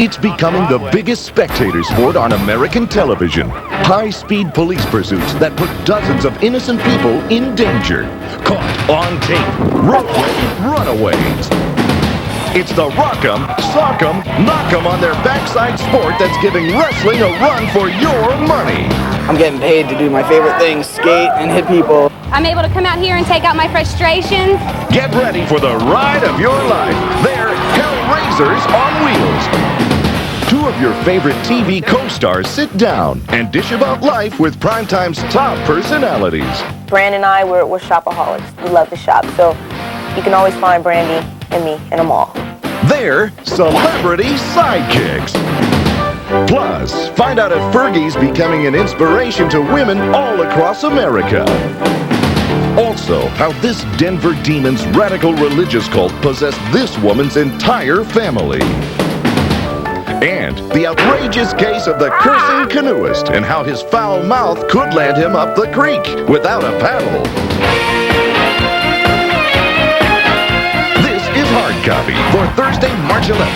It's becoming the biggest spectator sport on American television. High-speed police pursuits that put dozens of innocent people in danger. Caught on tape. Roadway runaways. It's the rock'em, sock'em, knock'em on their backside sport that's giving wrestling a run for your money. I'm getting paid to do my favorite things, skate and hit people. I'm able to come out here and take out my frustrations. Get ready for the ride of your life. They're Hellraisers on wheels. Two of your favorite TV co-stars sit down and dish about life with Primetime's top personalities. Brand and I, we're shopaholics. We love to shop, so you can always find Brandy and me in a mall. They're celebrity sidekicks. Plus, find out if Fergie's becoming an inspiration to women all across America. Also, how this Denver Demon's radical religious cult possessed this woman's entire family. And the outrageous case of the cursing canoeist and how his foul mouth could land him up the creek without a paddle. This is Hard Copy for Thursday, March 11th.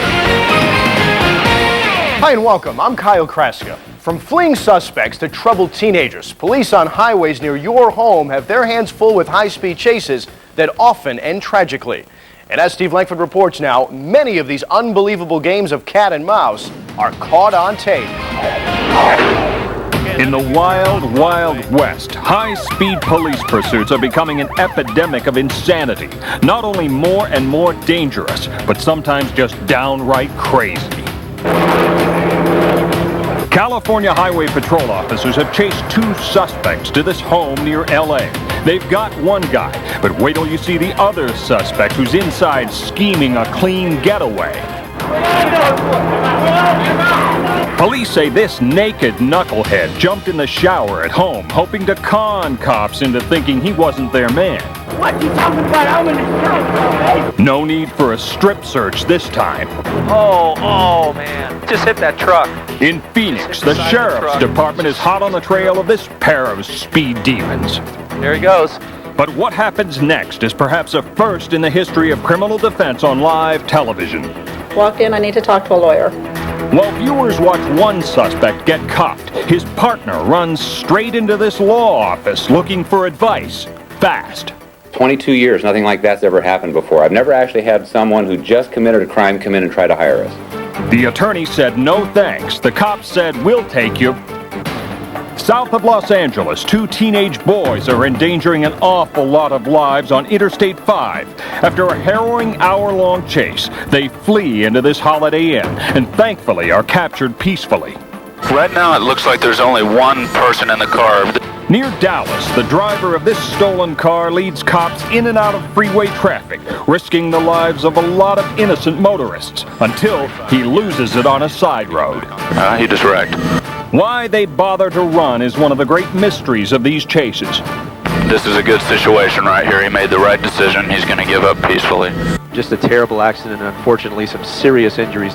Hi and welcome. I'm Kyle Kraska. From fleeing suspects to troubled teenagers, police on highways near your home have their hands full with high-speed chases that often end tragically. And as Steve Langford reports now, many of these unbelievable games of cat and mouse are caught on tape. In the wild, wild west, high-speed police pursuits are becoming an epidemic of insanity. Not only more and more dangerous, but sometimes just downright crazy. California Highway Patrol officers have chased two suspects to this home near L.A. They've got one guy, but wait till you see the other suspect who's inside scheming a clean getaway. Police say this naked knucklehead jumped in the shower at home, hoping to con cops into thinking he wasn't their man. What you talking about? I'm in the shower, baby. No need for a strip search this time. Oh, man. Just hit that truck. In Phoenix, the sheriff's department is hot on the trail of this pair of speed demons. There he goes. But what happens next is perhaps a first in the history of criminal defense on live television. Walk in, I need to talk to a lawyer. While viewers watch one suspect get cuffed, his partner runs straight into this law office looking for advice, fast. 22 years, nothing like that's ever happened before. I've never actually had someone who just committed a crime come in and try to hire us. The attorney said no thanks. The cops said, we'll take you. South of Los Angeles, two teenage boys are endangering an awful lot of lives on Interstate 5. After a harrowing hour-long chase, they flee into this Holiday Inn and thankfully are captured peacefully. Right now it looks like there's only one person in the car. Near Dallas, the driver of this stolen car leads cops in and out of freeway traffic, risking the lives of a lot of innocent motorists until he loses it on a side road. He just wrecked. Why they bother to run is one of the great mysteries of these chases. This is a good situation right here. He made the right decision. He's going to give up peacefully. Just a terrible accident and unfortunately some serious injuries.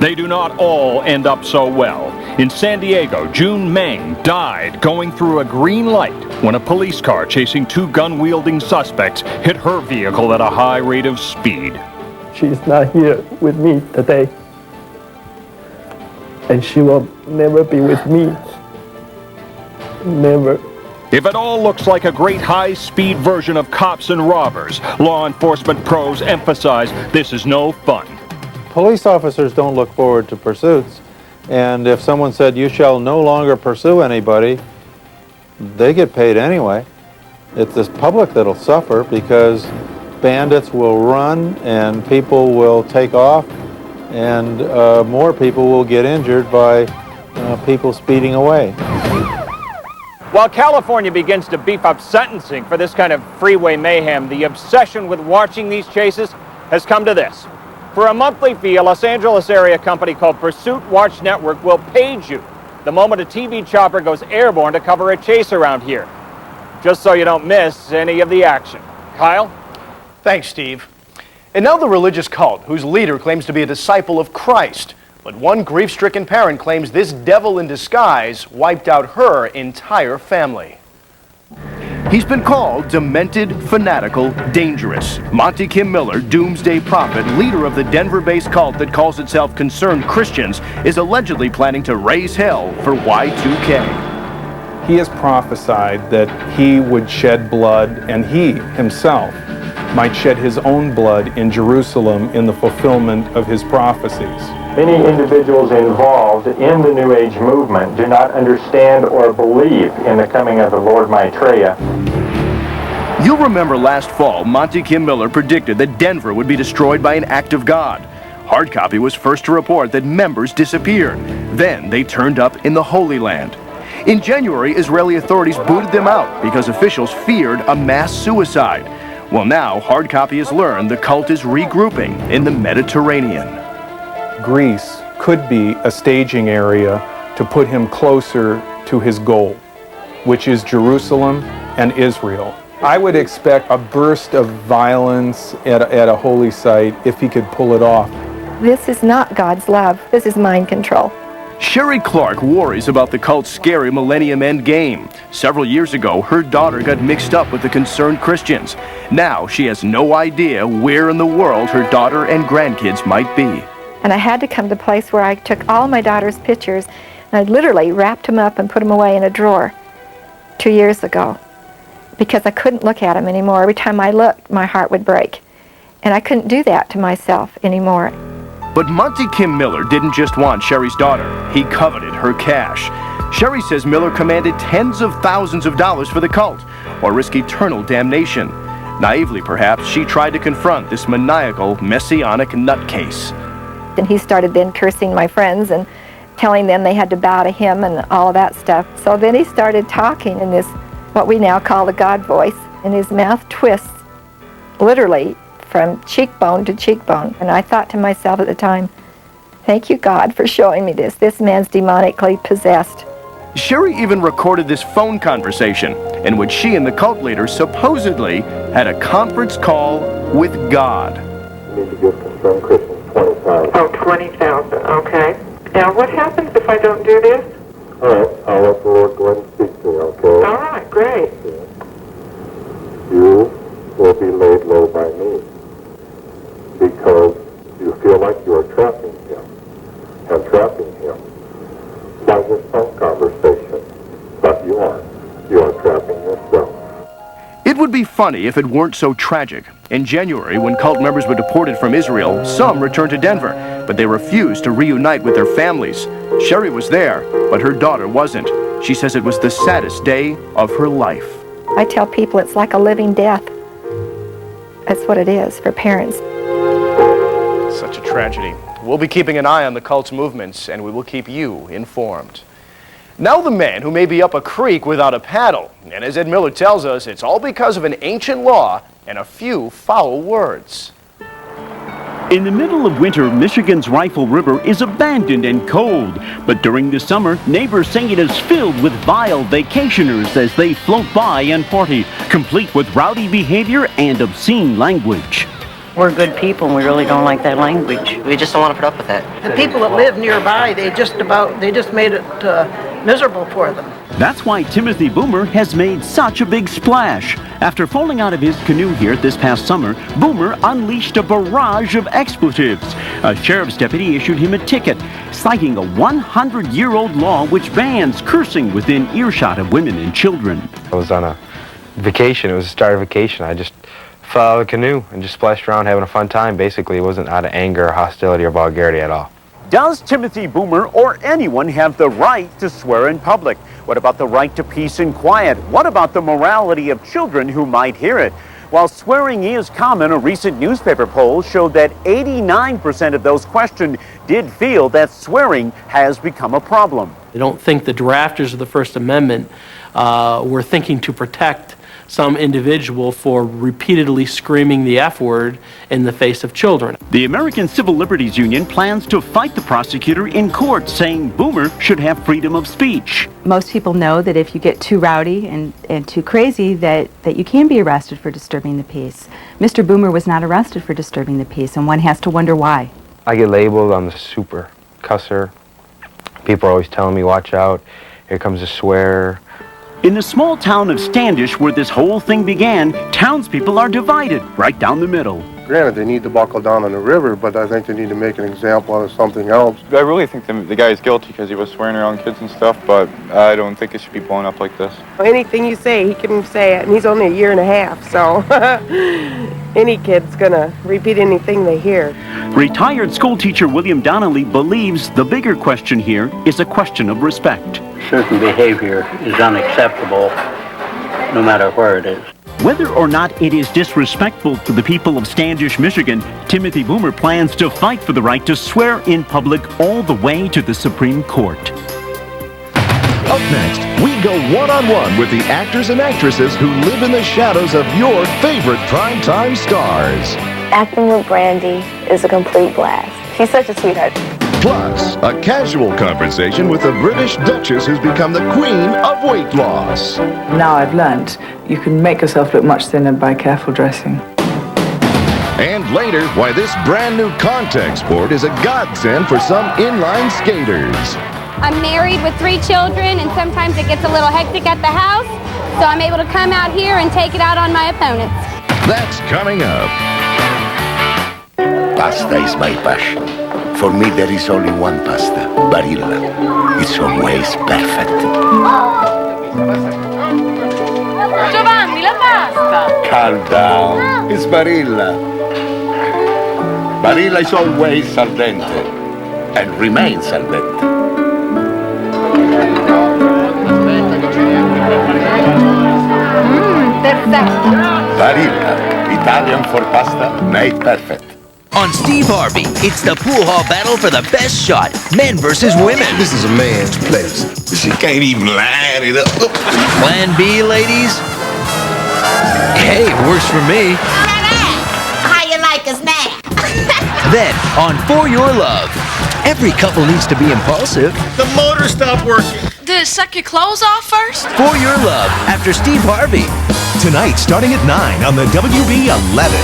They do not all end up so well. In San Diego, June Meng died going through a green light when a police car chasing two gun-wielding suspects hit her vehicle at a high rate of speed. She's not here with me today, and she will never be with me. Never. If it all looks like a great high-speed version of Cops and Robbers, law enforcement pros emphasize this is no fun. Police officers don't look forward to pursuits, and if someone said you shall no longer pursue anybody, they get paid anyway. It's the public that'll suffer because bandits will run and people will take off and more people will get injured by people speeding away. While California begins to beef up sentencing for this kind of freeway mayhem, the obsession with watching these chases has come to this. For a monthly fee, a Los Angeles area company called Pursuit Watch Network will page you the moment a TV chopper goes airborne to cover a chase around here, just so you don't miss any of the action. Kyle? Thanks, Steve. And now the religious cult, whose leader claims to be a disciple of Christ. But one grief-stricken parent claims this devil in disguise wiped out her entire family. He's been called demented, fanatical, dangerous. Monty Kim Miller, doomsday prophet, leader of the Denver-based cult that calls itself Concerned Christians, is allegedly planning to raise hell for Y2K. He has prophesied that he would shed blood, and he himself might shed his own blood in Jerusalem in the fulfillment of his prophecies. Many individuals involved in the New Age movement do not understand or believe in the coming of the Lord Maitreya. You'll remember last fall, Monty Kim Miller predicted that Denver would be destroyed by an act of God. Hard Copy was first to report that members disappeared. Then they turned up in the Holy Land. In January, Israeli authorities booted them out because officials feared a mass suicide. Well, now, Hard Copy has learned the cult is regrouping in the Mediterranean. Greece could be a staging area to put him closer to his goal, which is Jerusalem and Israel. I would expect a burst of violence at a holy site if he could pull it off. This is not God's love. This is mind control. Sherry Clark worries about the cult's scary Millennium End game. Several years ago, her daughter got mixed up with the Concerned Christians. Now she has no idea where in the world her daughter and grandkids might be. And I had to come to a place where I took all my daughter's pictures and I literally wrapped them up and put them away in a drawer 2 years ago because I couldn't look at them anymore. Every time I looked, my heart would break. And I couldn't do that to myself anymore. But Monty Kim Miller didn't just want Sherry's daughter. He coveted her cash. Sherry says Miller commanded tens of thousands of dollars for the cult or risk eternal damnation. Naively, perhaps, she tried to confront this maniacal, messianic nutcase. And he started then cursing my friends and telling them they had to bow to him and all of that stuff. So then he started talking in this, what we now call the God voice, and his mouth twists, literally, from cheekbone to cheekbone. And I thought to myself at the time, thank you, God, for showing me this. This man's demonically possessed. Sherry even recorded this phone conversation in which she and the cult leader supposedly had a conference call with God. You need to give Concerned Christians 20,000. Oh, 20,000, okay. Now, what happens if I don't do this? All right, I'll let the Lord go ahead and speak to you, okay? All right, great. You will be laid low by me because you feel like you are trapping him and trapping him by this phone conversation. But you aren't. You are trapping yourself. It would be funny if it weren't so tragic. In January, when cult members were deported from Israel, some returned to Denver, but they refused to reunite with their families. Sherry was there, but her daughter wasn't. She says it was the saddest day of her life. I tell people it's like a living death. That's what it is for parents. Such a tragedy. We'll be keeping an eye on the cult's movements, and we will keep you informed. Now the man who may be up a creek without a paddle. And as Ed Miller tells us, it's all because of an ancient law and a few foul words. In the middle of winter, Michigan's Rifle River is abandoned and cold. But during the summer, neighbors say it is filled with vile vacationers as they float by and party, complete with rowdy behavior and obscene language. We're good people and we really don't like that language. We just don't want to put up with that. The people that live nearby, they just made it miserable for them. That's why Timothy Boomer has made such a big splash. After falling out of his canoe here this past summer, Boomer unleashed a barrage of expletives. A sheriff's deputy issued him a ticket, citing a 100-year-old law which bans cursing within earshot of women and children. I was on a vacation. It was the start of vacation. I just fell out of the canoe and just splashed around having a fun time. Basically, it wasn't out of anger or hostility or vulgarity at all. Does Timothy Boomer or anyone have the right to swear in public? What about the right to peace and quiet? What about the morality of children who might hear it? While swearing is common, a recent newspaper poll showed that 89% of those questioned did feel that swearing has become a problem. I don't think the drafters of the First Amendment were thinking to protect some individual for repeatedly screaming the F word in the face of children. The American Civil Liberties Union plans to fight the prosecutor in court, saying Boomer should have freedom of speech. Most people know that if you get too rowdy and too crazy, that you can be arrested for disturbing the peace. Mr. Boomer was not arrested for disturbing the peace, and one has to wonder why. I get labeled, I'm the super cusser. People are always telling me, watch out, here comes a swearer. In the small town of Standish, where this whole thing began, townspeople are divided right down the middle. Granted, they need to buckle down on the river, but I think they need to make an example out of something else. I really think the guy is guilty because he was swearing around kids and stuff, but I don't think it should be blown up like this. Anything you say, he can say it, and he's only a year and a half, so any kid's gonna repeat anything they hear. Retired school teacher William Donnelly believes the bigger question here is a question of respect. Certain behavior is unacceptable, no matter where it is. Whether or not it is disrespectful to the people of Standish, Michigan, Timothy Boomer plans to fight for the right to swear in public all the way to the Supreme Court. Up next, we go one-on-one with the actors and actresses who live in the shadows of your favorite primetime stars. Acting with Brandy is a complete blast. She's such a sweetheart. Plus, a casual conversation with a British Duchess who's become the queen of weight loss. Now I've learned you can make yourself look much thinner by careful dressing. And later, why this brand new contact sport is a godsend for some inline skaters. I'm married with 3 children, and sometimes it gets a little hectic at the house, so I'm able to come out here and take it out on my opponents. That's coming up. Pasta is my passion. For me, there is only one pasta, Barilla. It's always perfect. Giovanni, la pasta! Calm down. It's Barilla. Barilla is always al dente and remains al dente. Perfetto. Barilla, Italian for pasta, made perfect. On Steve Harvey, it's the pool hall battle for the best shot, men versus women. This is a man's place. She can't even line it up. Plan B, ladies? Hey, works for me. How you like us now? Then, on For Your Love, every couple needs to be impulsive. The motor stopped working. Did it suck your clothes off first? For Your Love, after Steve Harvey. Tonight, starting at 9 on the WB 11.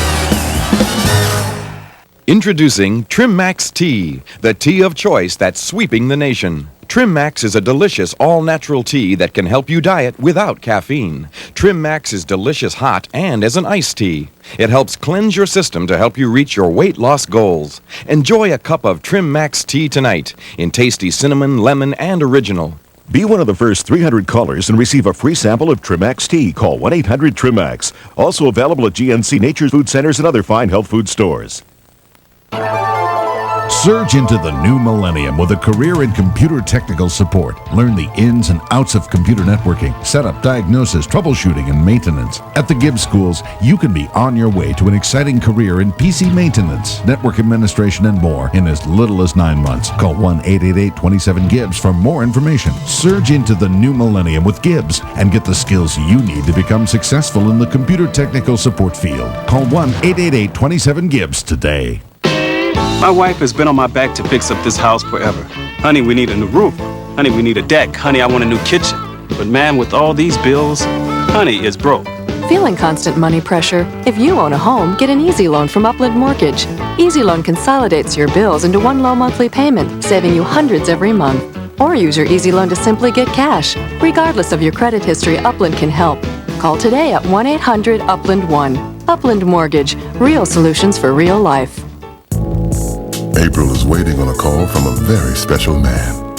Introducing Trim Max Tea, the tea of choice that's sweeping the nation. Trim Max is a delicious all-natural tea that can help you diet without caffeine. Trim Max is delicious hot and as an iced tea. It helps cleanse your system to help you reach your weight loss goals. Enjoy a cup of Trim Max tea tonight in tasty cinnamon, lemon, and original. Be one of the first 300 callers and receive a free sample of Trimax tea. Call 1-800-TRIMAX. Also available at GNC Nature's Food Centers and other fine health food stores. Surge into the new millennium with a career in computer technical support. Learn the ins and outs of computer networking, setup, diagnosis, troubleshooting, and maintenance. At the Gibbs Schools, you can be on your way to an exciting career in PC maintenance, network administration, and more in as little as 9 months. Call 1-888-27-GIBBS for more information. Surge into the new millennium with Gibbs and get the skills you need to become successful in the computer technical support field. Call 1-888-27-GIBBS today. My wife has been on my back to fix up this house forever. Honey, we need a new roof. Honey, we need a deck. Honey, I want a new kitchen. But man, with all these bills, honey is broke. Feeling constant money pressure? If you own a home, get an Easy Loan from Upland Mortgage. Easy Loan consolidates your bills into one low monthly payment, saving you hundreds every month. Or use your Easy Loan to simply get cash. Regardless of your credit history, Upland can help. Call today at 1-800-UPLAND-1. Upland Mortgage. Real solutions for real life. April is waiting on a call from a very special man.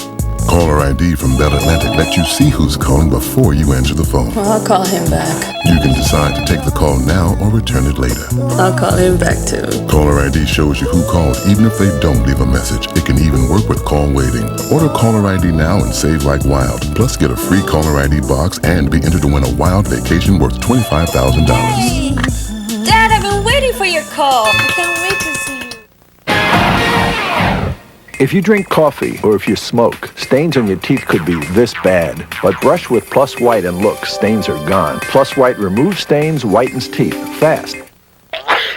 Caller ID from Bell Atlantic lets you see who's calling before you answer the phone. I'll call him back. You can decide to take the call now or return it later. I'll call him back too. Caller ID shows you who called even if they don't leave a message. It can even work with call waiting. Order Caller ID now and save like wild. Plus get a free Caller ID box and be entered to win a wild vacation worth $25,000. Hey. Dad, I've been waiting for your call. I can't wait to see you. If you drink coffee or if you smoke, stains on your teeth could be this bad. But brush with Plus White and look, stains are gone. Plus White removes stains, whitens teeth, fast.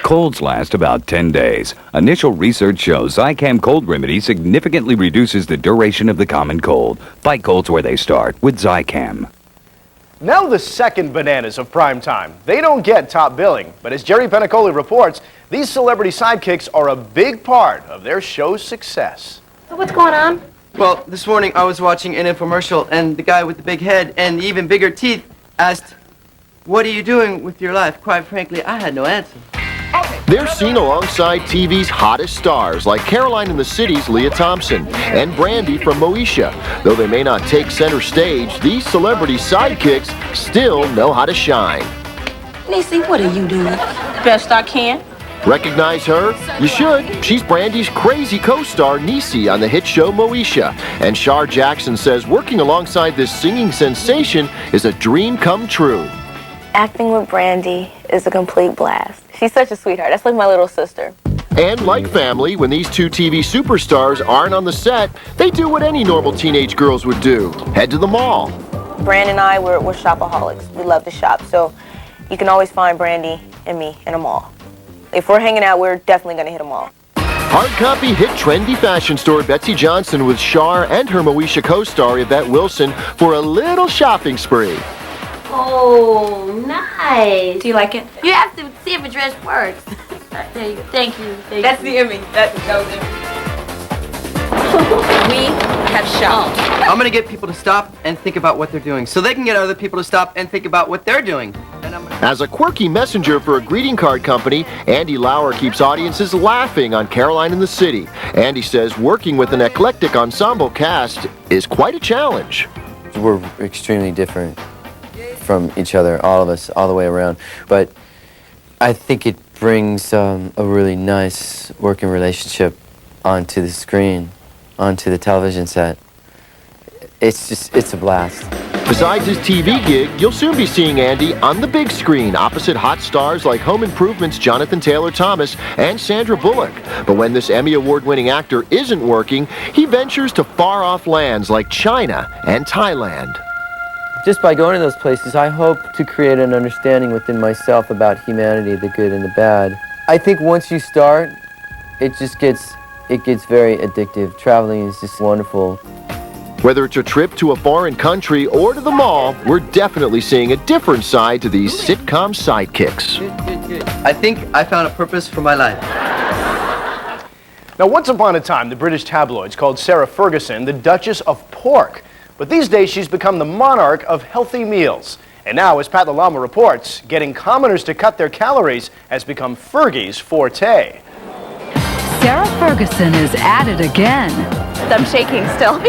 Colds last about 10 days. Initial research shows Zicam Cold Remedy significantly reduces the duration of the common cold. Fight colds where they start with Zicam. Now the second bananas of prime time. They don't get top billing, but as Jerry Penacoli reports, these celebrity sidekicks are a big part of their show's success. So what's going on? Well, this morning I was watching an infomercial, and the guy with the big head and the even bigger teeth asked, "What are you doing with your life?" Quite frankly, I had no answer. They're seen alongside TV's hottest stars like Caroline in the City's Leah Thompson and Brandy from Moesha. Though they may not take center stage, these celebrity sidekicks still know how to shine. Nisi, what are you doing? Best I can. Recognize her? You should. She's Brandy's crazy co-star Nisi on the hit show Moesha. And Shar Jackson says working alongside this singing sensation is a dream come true. Acting with Brandy is a complete blast. She's such a sweetheart. That's like my little sister. And like family, when these two TV superstars aren't on the set, they do what any normal teenage girls would do. Head to the mall. Brand and I, we're shopaholics. We love to shop. So you can always find Brandy and me in a mall. If we're hanging out, we're definitely going to hit a mall. Hard copy hit trendy fashion store Betsy Johnson with Shar and her Moesha co-star Yvette Wilson for a little shopping spree. Oh, nice. Do you like it? You have to see if the dress works. There you go. Thank you. That's the image. That was it. We have shopped. I'm gonna get people to stop and think about what they're doing, so they can get other people to stop and think about what they're doing. As a quirky messenger for a greeting card company, Andy Lauer keeps audiences laughing on Caroline in the City. Andy says working with an eclectic ensemble cast is quite a challenge. We're extremely different from each other, all of us, all the way around. But I think it brings a really nice working relationship onto the screen, onto the television set. It's a blast. Besides his TV gig, you'll soon be seeing Andy on the big screen opposite hot stars like Home Improvement's Jonathan Taylor Thomas and Sandra Bullock. But when this Emmy Award-winning actor isn't working, he ventures to far-off lands like China and Thailand. Just by going to those places, I hope to create an understanding within myself about humanity, the good and the bad. I think once you start, it gets very addictive. Traveling is just wonderful. Whether it's a trip to a foreign country or to the mall, we're definitely seeing a different side to these sitcom sidekicks. Good. I think I found a purpose for my life. Now, once upon a time, the British tabloids called Sarah Ferguson the Duchess of Pork. But these days, she's become the monarch of healthy meals. And now, as Pat the Llama reports, getting commoners to cut their calories has become Fergie's forte. Sarah Ferguson is at it again. I'm shaking still.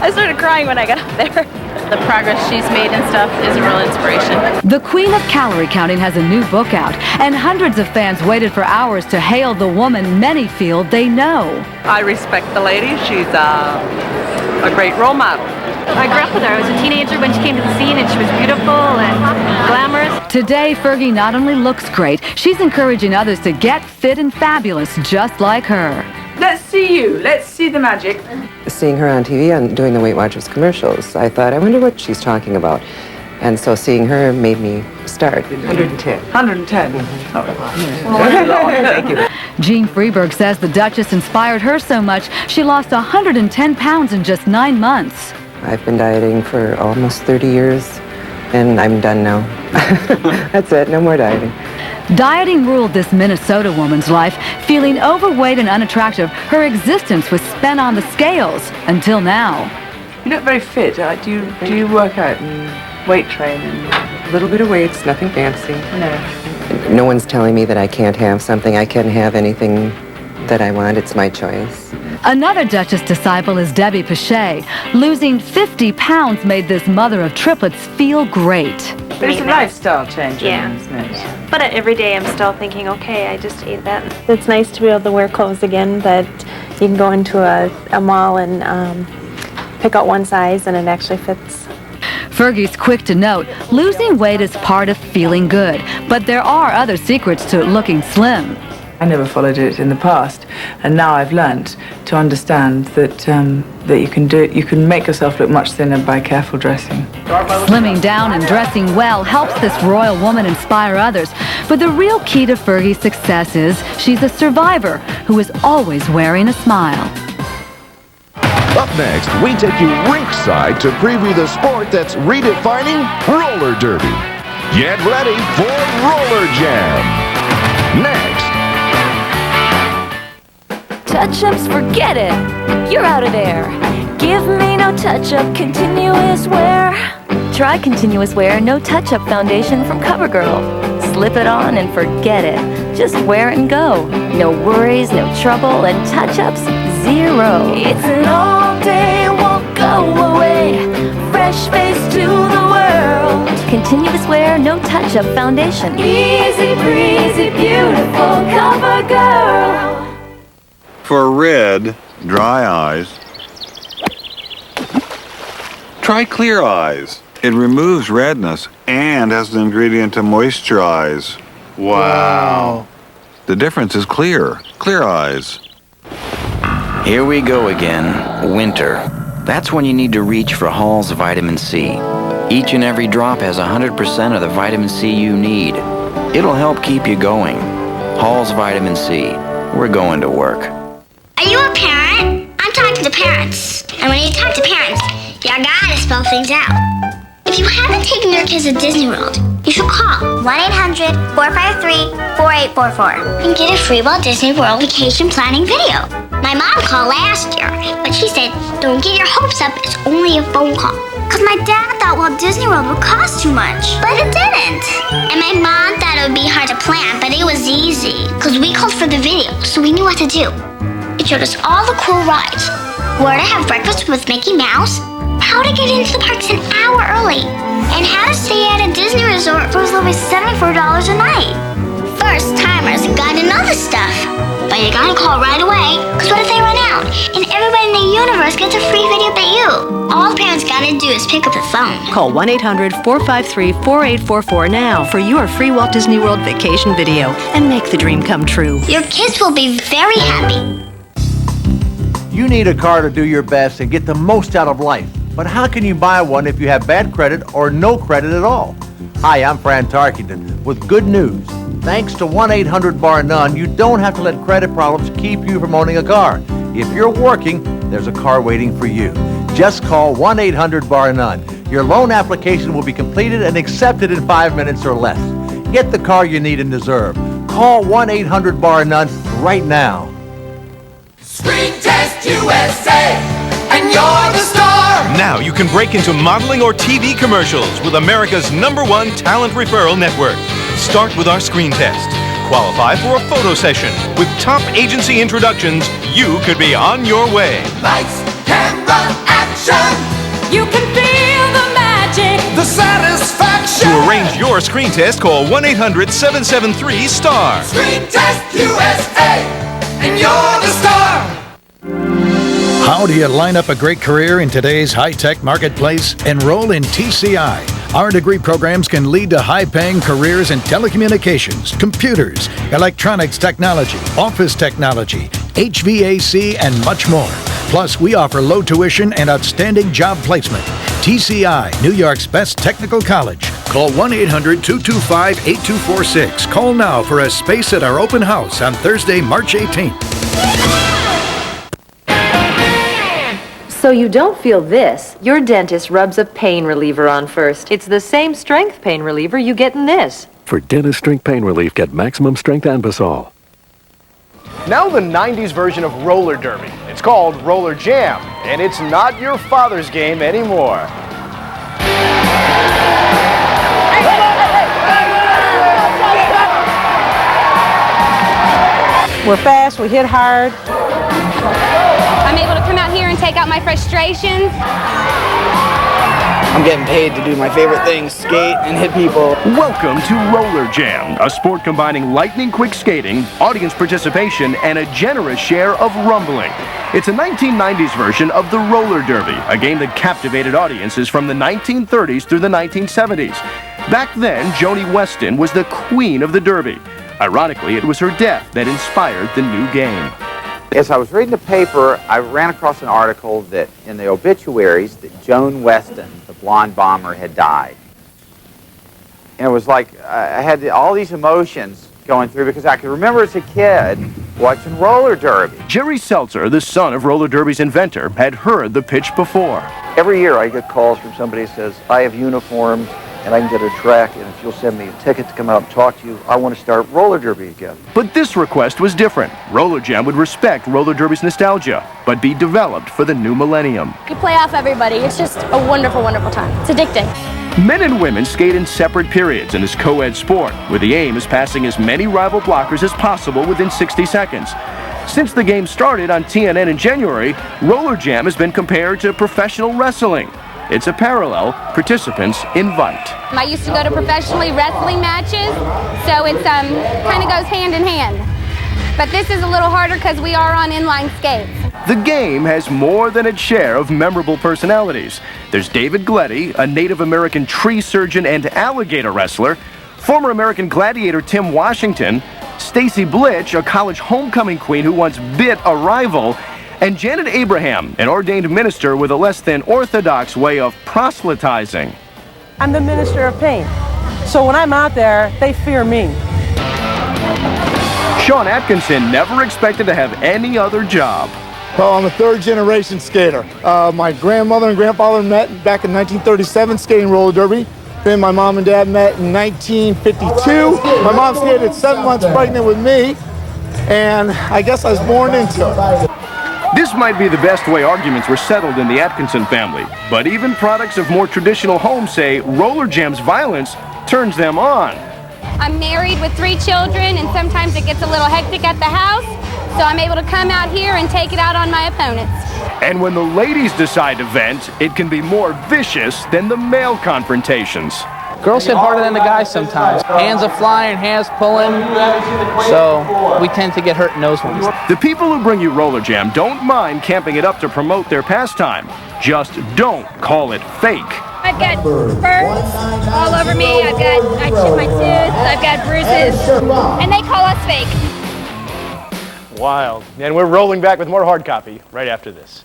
I started crying when I got up there. The progress she's made and stuff is a real inspiration. The queen of calorie counting has a new book out, and hundreds of fans waited for hours to hail the woman many feel they know. I respect the lady. She's a great role model. I grew up with her. I was a teenager when she came to the scene, and she was beautiful and glamorous. Today, Fergie not only looks great, she's encouraging others to get fit and fabulous just like her. Let's see you. Let's see the magic. Seeing her on TV and doing the Weight Watchers commercials, I thought, I wonder what she's talking about. And so seeing her made me start. 110. 110. Thank you. Jean Freeberg says the Duchess inspired her so much, she lost 110 pounds in just 9 months. I've been dieting for almost 30 years, and I'm done now. That's it, no more dieting. Dieting ruled this Minnesota woman's life. Feeling overweight and unattractive, her existence was spent on the scales until now. You look very fit. Do you work out and weight train? A little bit of weights, nothing fancy. No. No one's telling me that I can't have something. I can have anything that I want. It's my choice. Another Duchess disciple is Debbie Pache. Losing 50 pounds made this mother of triplets feel great. But it's a lifestyle change, Yeah. isn't it? But every day I'm still thinking, okay, I just ate that. It's nice to be able to wear clothes again, that you can go into a mall and pick out one size and it actually fits. Fergie's quick to note, losing weight is part of feeling good, but there are other secrets to looking slim. I never followed it in the past, and now I've learnt to understand that that you can do it. You can make yourself look much thinner by careful dressing. Slimming down and dressing well helps this royal woman inspire others, but the real key to Fergie's success is she's a survivor who is always wearing a smile. Up next, we take you rinkside to preview the sport that's redefining roller derby. Get ready for Roller Jam. Next. Touch-ups, forget it. You're out of there. touch-up continuous wear. Try continuous wear no touch-up foundation from CoverGirl. Slip it on and forget it. Just wear it and go. No worries, no trouble, and touch-ups, zero. It's an all-day, won't go away. Fresh face to the world. Continuous wear no touch-up foundation. Easy breezy, beautiful CoverGirl. For red, dry eyes, try Clear Eyes. It removes redness and has the ingredient to moisturize. Wow. The difference is clear. Clear Eyes. Here we go again. Winter. That's when you need to reach for Hall's Vitamin C. Each and every drop has 100% of the vitamin C you need. It'll help keep you going. Hall's Vitamin C. We're going to work. Are you a parent? I'm talking to parents. And when you talk to parents, you gotta spell things out. If you haven't taken your kids to Disney World, you should call 1-800-453-4844 and get a free Walt Disney World vacation planning video. My mom called last year, but she said, don't get your hopes up, it's only a phone call. Because my dad thought Walt Disney World would cost too much, but it didn't. And my mom thought it would be hard to plan, but it was easy. Because we called for the video, so we knew what to do. It showed us all the cool rides, where to have breakfast with Mickey Mouse, how to get into the parks an hour early, and how to stay at a Disney resort for as low as $74 a night. First timers gotta know this stuff, but you gotta call right away, because what if they run out, and everybody in the universe gets a free video but you? All parents gotta do is pick up the phone. Call 1-800-453-4844 now for your free Walt Disney World vacation video and make the dream come true. Your kids will be very happy. You need a car to do your best and get the most out of life. But how can you buy one if you have bad credit or no credit at all? Hi, I'm Fran Tarkington with good news. Thanks to 1-800-BAR-NONE, you don't have to let credit problems keep you from owning a car. If you're working, there's a car waiting for you. Just call 1-800-BAR-NONE. Your loan application will be completed and accepted in 5 minutes or less. Get the car you need and deserve. Call 1-800-BAR-NONE right now. Screen Test USA, and you're the star! Now you can break into modeling or TV commercials with America's #1 talent referral network. Start with our screen test. Qualify for a photo session. With top agency introductions, you could be on your way. Lights, camera, action! You can feel the magic, the satisfaction! To arrange your screen test, call 1-800-773-STAR. Screen Test USA, and you're the star! How do you line up a great career in today's high-tech marketplace? Enroll in TCI. Our degree programs can lead to high-paying careers in telecommunications, computers, electronics technology, office technology, HVAC, and much more. Plus, we offer low tuition and outstanding job placement. TCI, New York's best technical college. Call 1-800-225-8246. Call now for a space at our open house on Thursday, March 18th. So you don't feel this. Your dentist rubs a pain reliever on first. It's the same strength pain reliever you get in this. For dentist strength pain relief, get maximum strength Anbesol. Now the 90s version of roller derby. It's called Roller Jam, and it's not your father's game anymore. We're fast, we hit hard. I'm able to come out here and take out my frustrations. I'm getting paid to do my favorite things, skate and hit people. Welcome to Roller Jam, a sport combining lightning-quick skating, audience participation, and a generous share of rumbling. It's a 1990s version of the roller derby, a game that captivated audiences from the 1930s through the 1970s. Back then, Joni Weston was the queen of the derby. Ironically, it was her death that inspired the new game. As I was reading the paper, I ran across an article that in the obituaries that Joan Weston, the blonde bomber, had died. And it was like I had all these emotions going through because I could remember as a kid watching roller derby. Jerry Seltzer, the son of roller derby's inventor, had heard the pitch before. Every year I get calls from somebody who says, I have uniforms, and I can get a track, and if you'll send me a ticket to come out and talk to you, I want to start roller derby again. But this request was different. Roller Jam would respect roller derby's nostalgia, but be developed for the new millennium. You play off everybody. It's just a wonderful, wonderful time. It's addicting. Men and women skate in separate periods in this co-ed sport, where the aim is passing as many rival blockers as possible within 60 seconds. Since the game started on TNN in January, Roller Jam has been compared to professional wrestling. It's a parallel participants invite. I used to go to professionally wrestling matches, so it's kind of goes hand in hand. But this is a little harder because we are on inline skates. The game has more than its share of memorable personalities. There's David Gletty, a Native American tree surgeon and alligator wrestler, former American gladiator Tim Washington, Stacy Blitch, a college homecoming queen who once bit a rival, and Janet Abraham, an ordained minister with a less than orthodox way of proselytizing. I'm the minister of pain. So when I'm out there, they fear me. Sean Atkinson never expected to have any other job. Well, I'm a third-generation skater. My grandmother and grandfather met back in 1937 skating roller derby. Then my mom and dad met in 1952. My mom skated 7 months pregnant with me, and I guess I was born into it. This might be the best way arguments were settled in the Atkinson family, but even products of more traditional homes say Roller Jam's violence turns them on. I'm married with 3 children, and sometimes it gets a little hectic at the house, so I'm able to come out here and take it out on my opponents. And when the ladies decide to vent, it can be more vicious than the male confrontations. Girls hit harder than the guys sometimes. Hands are flying, hands pulling, so we tend to get hurt in those ones. The people who bring you Roller Jam don't mind camping it up to promote their pastime. Just don't call it fake. I've got burns all over me, I chipped my tooth, I've got bruises, and they call us fake. Wild. And we're rolling back with more hard copy right after this.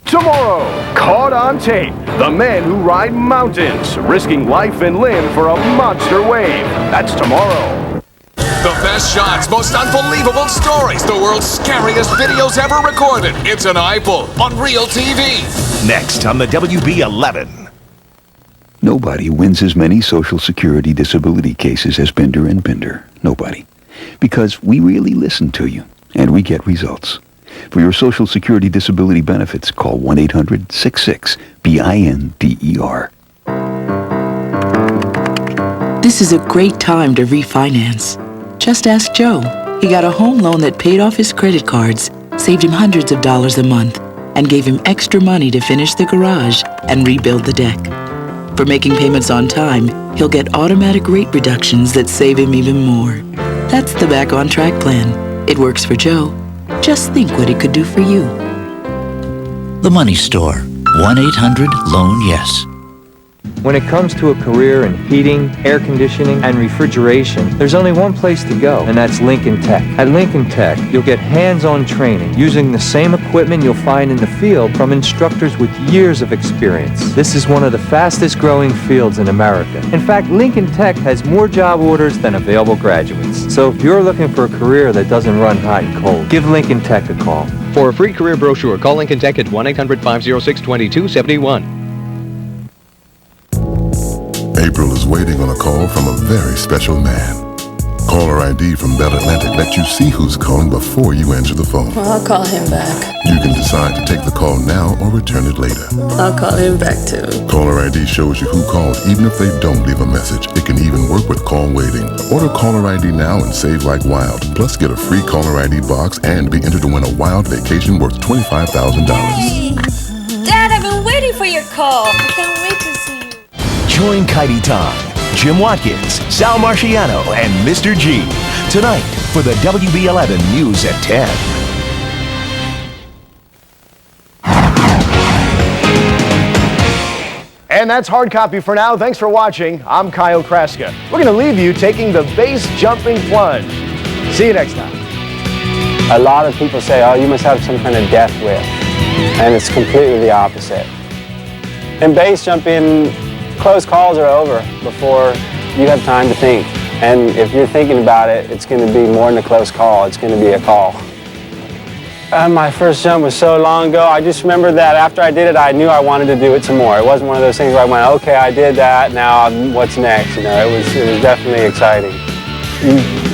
Tomorrow, caught on tape, the men who ride mountains, risking life and limb for a monster wave. That's tomorrow. The best shots, most unbelievable stories, the world's scariest videos ever recorded. It's an eyeful on Real TV. Next on the WB11. Nobody wins as many Social Security disability cases as Binder and Binder. Nobody. Because we really listen to you, and we get results. For your Social Security disability benefits, call 1-800-66-BINDER. This is a great time to refinance. Just ask Joe. He got a home loan that paid off his credit cards, saved him hundreds of dollars a month, and gave him extra money to finish the garage and rebuild the deck. For making payments on time, he'll get automatic rate reductions that save him even more. That's the Back on Track plan. It works for Joe. Just think what it could do for you. The Money Store. 1-800-LOAN-YES. When it comes to a career in heating, air conditioning, and refrigeration, there's only one place to go, and that's Lincoln Tech. At Lincoln Tech, you'll get hands-on training using the same equipment you'll find in the field from instructors with years of experience. This is one of the fastest-growing fields in America. In fact, Lincoln Tech has more job orders than available graduates. So if you're looking for a career that doesn't run hot and cold, give Lincoln Tech a call. For a free career brochure, call Lincoln Tech at 1-800-506-2271. April is waiting on a call from a very special man. Caller ID from Bell Atlantic lets you see who's calling before you answer the phone. Well, I'll call him back. You can decide to take the call now or return it later. I'll call him back too. Caller ID shows you who called even if they don't leave a message. It can even work with call waiting. Order Caller ID now and save like wild. Plus get a free Caller ID box and be entered to win a wild vacation worth $25,000. Dad, I've been waiting for your call. I can't wait to see you. Join Kitey Tom, Jim Watkins, Sal Marciano, and Mr. G tonight for the WB11 News at 10. And that's hard copy for now. Thanks for watching. I'm Kyle Kraska. We're going to leave you taking the base jumping plunge. See you next time. A lot of people say, oh, you must have some kind of death wish. And it's completely the opposite. In base jumping, close calls are over before you have time to think. And if you're thinking about it, it's going to be more than a close call. It's going to be a call. My first jump was so long ago. I just remember that after I did it, I knew I wanted to do it some more. It wasn't one of those things where I went, okay, I did that, now what's next? You know, it was definitely exciting.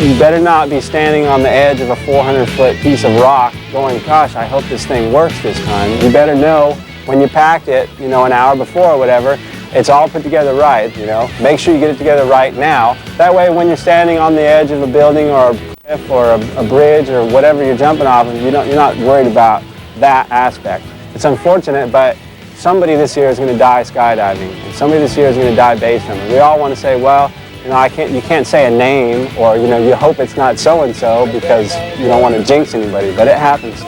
You better not be standing on the edge of a 400-foot piece of rock going, gosh, I hope this thing works this time. You better know when you packed it, you know, an hour before or whatever, it's all put together right, you know. Make sure you get it together right now. That way when you're standing on the edge of a building or a cliff or a bridge or whatever you're jumping off of, you're not worried about that aspect. It's unfortunate, but somebody this year is going to die skydiving, and somebody this year is going to die base jumping. We all want to say, well, you know, you can't say a name, or, you know, you hope it's not so-and-so because you don't want to jinx anybody, but it happens.